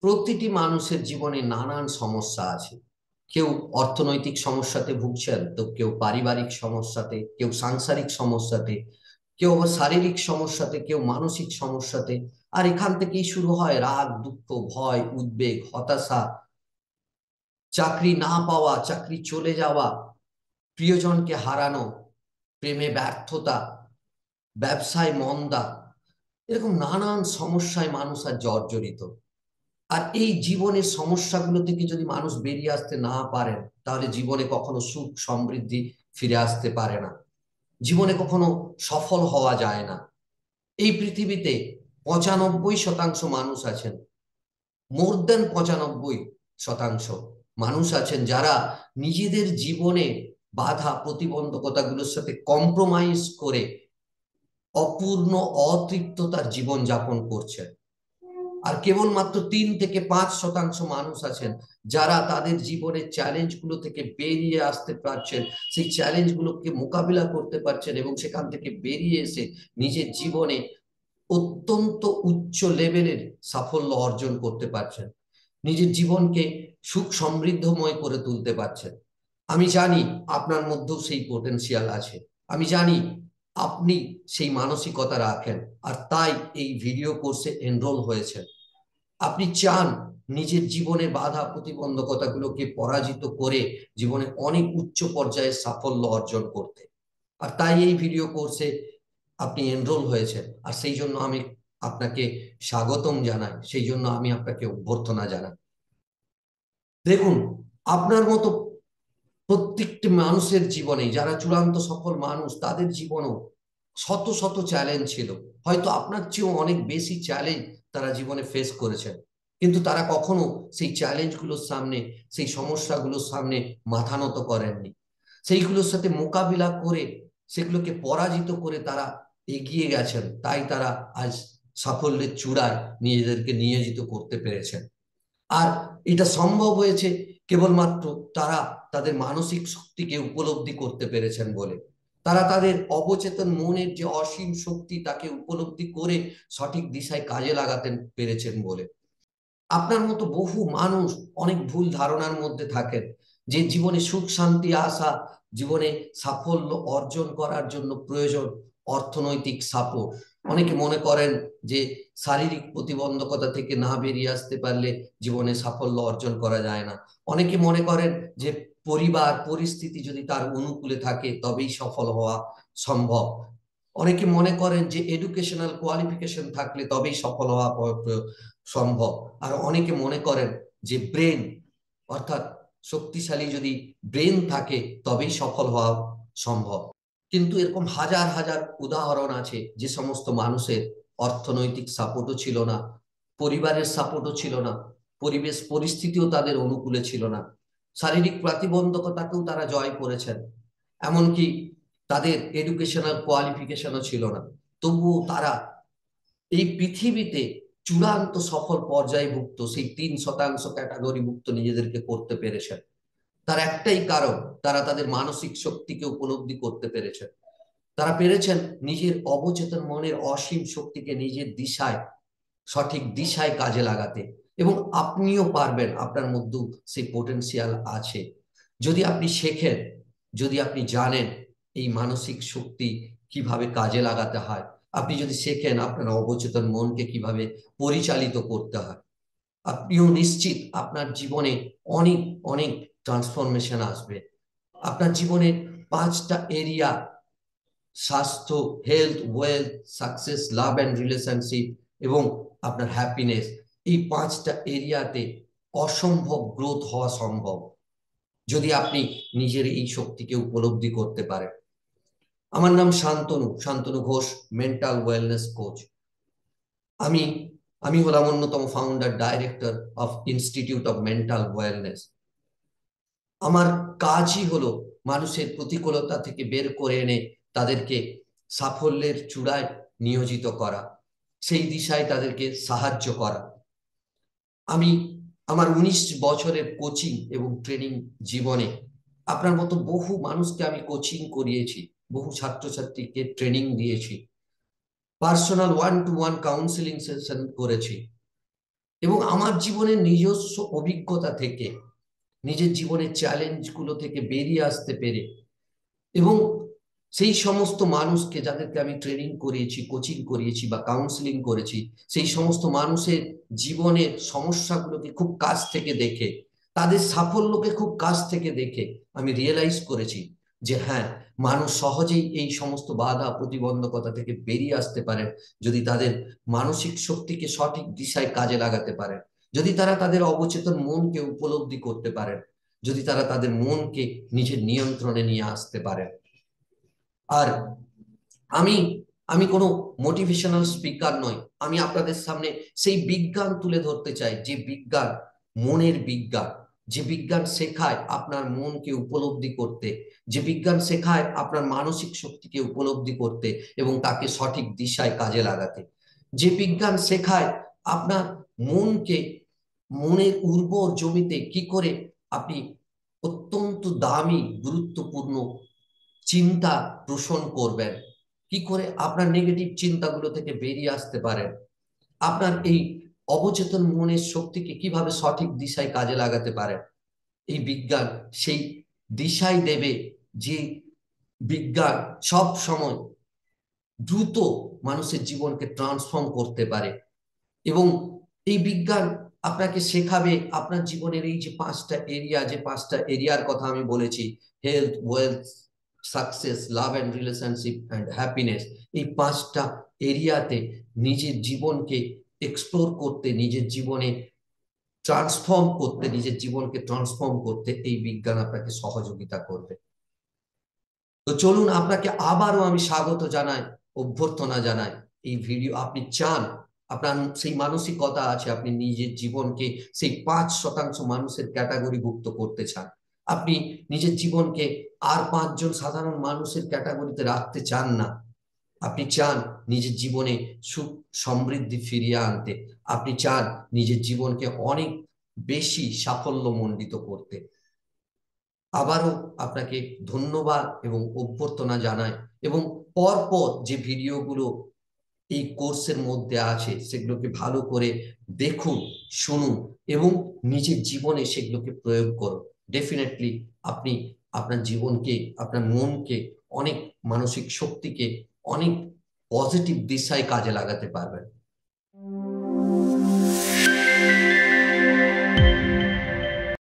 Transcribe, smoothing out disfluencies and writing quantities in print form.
প্রতিটি মানুষের জীবনে নানান সমস্যা আছে। কেউ অর্থনৈতিক সমস্যাতে ভুগছেন, তো কেউ পারিবারিক সমস্যাতে, কেউ সাংসারিক সমস্যাতে, কেউ আবার শারীরিক সমস্যাতে, কেউ মানসিক সমস্যাতে। আর এখান থেকেই শুরু হয় রাগ, দুঃখ, ভয়, উদ্বেগ, হতাশা, চাকরি না পাওয়া, চাকরি চলে যাওয়া, প্রিয়জনকে হারানো, প্রেমে ব্যর্থতা, ব্যবসায় মন্দা। এরকম নানান সমস্যায় মানুষ আর জর্জরিত। আর এই জীবনের সমস্যাগুলো থেকে যদি মানুষ বেরিয়ে আসতে না পারেন, তাহলে জীবনে কখনো সুখ সমৃদ্ধি ফিরে আসতে পারে না, জীবনে কখনো সফল হওয়া যায় না। এই পৃথিবীতে 95% মানুষ আছেন, মোর দেন 95% মানুষ আছেন যারা নিজেদের জীবনে বাধা প্রতিবন্ধকতাগুলোর সাথে কম্প্রোমাইজ করে অপূর্ণ অতৃপ্ততার জীবন যাপন করছেন। আর কেবলমাত্র 3 থেকে 5% মানুষ আছেন যারা তাদের জীবনের চ্যালেঞ্জগুলো থেকে বেরিয়ে আসতে পারছেন, সেই চ্যালেঞ্জগুলোকে মোকাবিলা করতে পারছেন এবং সেখান থেকে বেরিয়ে এসে নিজের জীবনে অত্যন্ত উচ্চ লেভেলের সাফল্য অর্জন করতে পারছেন, নিজের জীবনকে সুখ সমৃদ্ধময় করে তুলতে পারছেন। আমি জানি আপনার মধ্যেও সেই পোটেনশিয়াল আছে। আমি জানি আপনি সেই মানসিকতা রাখেন, আর তাই এই ভিডিও কোর্সে এনরোল হয়েছেন। আপনি চান নিজের জীবনের বাধা প্রতিবন্ধকতাগুলোকে পরাজিত করে জীবনে অনেক উচ্চ পর্যায়ে সাফল্য অর্জন করতে। আর তাই এই ভিডিও কোর্সে আপনি এনরোল হয়েছেন, আর সেই জন্য আমি আপনাকে স্বাগতম জানাই, সেই জন্য আমি আপনাকে অভ্যর্থনা জানাই। দেখুন, আপনার মতো প্রত্যেকটি মানুষের জীবনে, যারা চূড়ান্ত সফল মানুষ, তাদের জীবনেও শত শত চ্যালেঞ্জ ছিল। হয়তো আপনার চেয়েও অনেক বেশি চ্যালেঞ্জ তারা জীবনে ফেস করেছেন, কিন্তু তারা কখনো সেই চ্যালেঞ্জগুলোর সামনে, সেই সমস্যাগুলোর সামনে মাথা নত করেননি। সেইগুলোর সাথে মোকাবিলা করে, সেগুলোকে পরাজিত করে তারা এগিয়ে গেছেন। তাই তারা আজ সাফল্যের চূড়ায় নিজেদেরকে নিয়োজিত করতে পেরেছেন। আর এটা সম্ভব হয়েছে কেবলমাত্র তারা তাদের মানসিক শক্তিকে উপলব্ধি করতে পেরেছেন বলে। তারা তাদের অবচেতন মনের যে অসীম শক্তি, তাকে উপলব্ধি করে সঠিক দিশায় কাজে লাগাতে পেরেছেন বলে। আপনার মতো বহু মানুষ অনেক ভুল ধারণার মধ্যে থাকেন যে জীবনে সুখ শান্তি আসা, জীবনে সাফল্য অর্জন করার জন্য প্রয়োজন অর্থনৈতিক সাপোর্ট। অনেকে মনে করেন যে শারীরিক প্রতিবন্ধকতা থেকে না বেরিয়ে আসতে পারলে জীবনে সাফল্য অর্জন করা যায় না। অনেকে মনে করেন যে পরিবার পরিস্থিতি যদি তার অনুকূলে থাকে তবেই সফল হওয়া সম্ভব। অনেকে মনে করেন যে এডুকেশনাল কোয়ালিফিকেশন থাকলে তবেই সফল হওয়া সম্ভব। আর অনেকে মনে করেন যে ব্রেন, অর্থাৎ শক্তিশালী যদি ব্রেন থাকে তবেই সফল হওয়া সম্ভব। কিন্তু এরকম হাজার হাজার উদাহরণ আছে যে সমস্ত মানুষের অর্থনৈতিক সাপোর্টও ছিল না, পরিবারের সাপোর্টও ছিল না, পরিবেশ পরিস্থিতিও তাদের অনুকূলে ছিল না, শারীরিক প্রতিবন্ধকতাকেও তারা জয় করেছেন, এমনকি তাদের এডুকেশনাল কোয়ালিফিকেশনও ছিল না, তবুও তারা এই পৃথিবীতে চূড়ান্ত সফল পর্যায়ভুক্ত সেই 3% ক্যাটাগরিভুক্ত নিজেদেরকে করতে পেরেছেন। তার একটাই কারণ, তারা তাদের মানসিক শক্তিকে উপলব্ধি করতে পেরেছেন। তারা পেরেছেন নিজের অবচেতন মনের অসীম শক্তিকে নিজের দিশায়, সঠিক দিশায় কাজে লাগাতে। এবং আপনিও পারবেন, আপনার মধ্যেও সেই পোটেনশিয়াল আছে। যদি আপনি শেখেন, যদি আপনি জানেন এই মানসিক শক্তি কিভাবে কাজে লাগাতে হয়, আপনি যদি শেখেন আপনার অবচেতন মনকে কিভাবে পরিচালিত করতে হয়, আপনিও নিশ্চিত আপনার জীবনে অনেক অনেক ট্রান্সফরমেশন আসবে। আপনার জীবনে 5টা এরিয়া, স্বাস্থ্য, health, wealth, success, love and relationship এবং আপনার হ্যাপিনেস, এই 5টা এরিয়াতে অসম্ভব গ্রোথ হওয়া সম্ভব যদি আপনি নিজের এই শক্তিকে উপলব্ধি করতে পারেন। আমার নাম Shantanu, Shantanu Ghosh, mental wellness coach. আমি আমি হলাম অন্যতম founder director of institute of mental wellness. আমার কাজই হলো মানুষের প্রতিকূলতা থেকে বের করে এনে তাদেরকে সাফল্যের চূড়ায় নিয়োজিত করা, সেই দিশায় তাদেরকে সাহায্য করা। আমি আমার 19 বছরের কোচিং এবং ট্রেনিং জীবনে আপনার মতো বহু মানুষকে আমি কোচিং করিয়েছি, বহু ছাত্রছাত্রীকে ট্রেনিং দিয়েছি, পার্সোনাল 1-to-1 কাউন্সিলিং সেশন করেছি, এবং আমার জীবনের নিজস্ব অভিজ্ঞতা থেকে, নিজের জীবনের চ্যালেঞ্জগুলো থেকে বেরিয়ে আসতে পেরে, এবং সেই সমস্ত মানুষকে যাদেরকে আমি ট্রেনিং করিয়েছি, কোচিং করিয়েছি বা কাউন্সিলিং করেছি, সেই সমস্ত মানুষের জীবনের সমস্যাগুলোকে খুব কাছ থেকে দেখে, তাদের সাফল্যকে খুব কাছ থেকে দেখে আমি রিয়েলাইজ করেছি যে হ্যাঁ, মানুষ সহজেই এই সমস্ত বাধা প্রতিবন্ধকতা থেকে বেরিয়ে আসতে পারে যদি তাদের মানসিক শক্তিকে সঠিক দিশায় কাজে লাগাতে পারে, যদি তারা তাদের অবচেতন মনকে উপলব্ধি করতে পারে, যদি তারা তাদের মনকে নিজের নিয়ন্ত্রণে নিয়ে আসতে পারে। আর আমি আমি কোনো মোটিভেশনাল স্পিকার নই, আমি আপনাদের সামনে সেই বিজ্ঞান তুলে ধরতে চাই, যে বিজ্ঞান মনের বিজ্ঞান, যে বিজ্ঞান শেখায় আপনার মনকে উপলব্ধি করতে, যে বিজ্ঞান শেখায় আপনার মানসিক শক্তিকে উপলব্ধি করতে এবং তাকে সঠিক দিশায় কাজে লাগাতে, যে বিজ্ঞান শেখায় আপনার মনকে, মনের উর্বর জমিতে কি করে আপনি অত্যন্ত দামি গুরুত্বপূর্ণ চিন্তা পোষণ করবেন, কি করে আপনার নেগেটিভ চিন্তাগুলো থেকে বেরিয়ে আসতে পারেন, আপনার এই অবচেতন মনের শক্তিকে কিভাবে সঠিক দিশায় কাজে লাগাতে পারেন। এই বিজ্ঞান সেই দিশাই দেবে, যে বিজ্ঞান সব সময় দ্রুত মানুষের জীবনকে ট্রান্সফর্ম করতে পারে। এবং এই বিজ্ঞান আপনাকে শেখাবে আপনার জীবনের এই যে পাঁচটা এরিয়া, যে পাঁচটা এরিয়ার কথা আমি বলেছি, health, wealth, success, love and relationship and happiness, এই পাঁচটা এরিয়াতে নিজের জীবনকে এক্সপ্লোর করতে, নিজের জীবনে ট্রান্সফর্ম করতে, নিজের জীবনকে ট্রান্সফর্ম করতে এই বিজ্ঞান আপনাকে সহযোগিতা করবে। তো চলুন, আপনাকে আবারও আমি স্বাগত জানাই, অভ্যর্থনা জানাই। এই ভিডিও আপনি চান, আপনার সেই মানসিকতা আছে, আপনি নিজের জীবনকে সেই 5% মানুষের ক্যাটাগরিভুক্ত করতে চান, আপনি নিজের জীবনকে আর 5জন সাধারণ মানুষের ক্যাটাগরিতে রাখতে চান না, আপনি চান নিজের জীবনে সুখ সমৃদ্ধি ফিরিয়ে আনতে, আপনি চান নিজের জীবনকে অনেক বেশি সাফল্যমণ্ডিত করতে। আবারও আপনাকে ধন্যবাদ এবং অভ্যর্থনা জানাই, এবং পরপর যে ভিডিওগুলো এই কোর্সের মধ্যে আছে সেগুলোকে ভালো করে দেখুন, শুনুন এবং নিজের জীবনে সেগুলোকে প্রয়োগ করুন। ডেফিনেটলি আপনি আপনার জীবনকে, আপনার মনকে, অনেক মানসিক শক্তিকে অনেক পজিটিভ দিশায় কাজে লাগাতে পারবেন।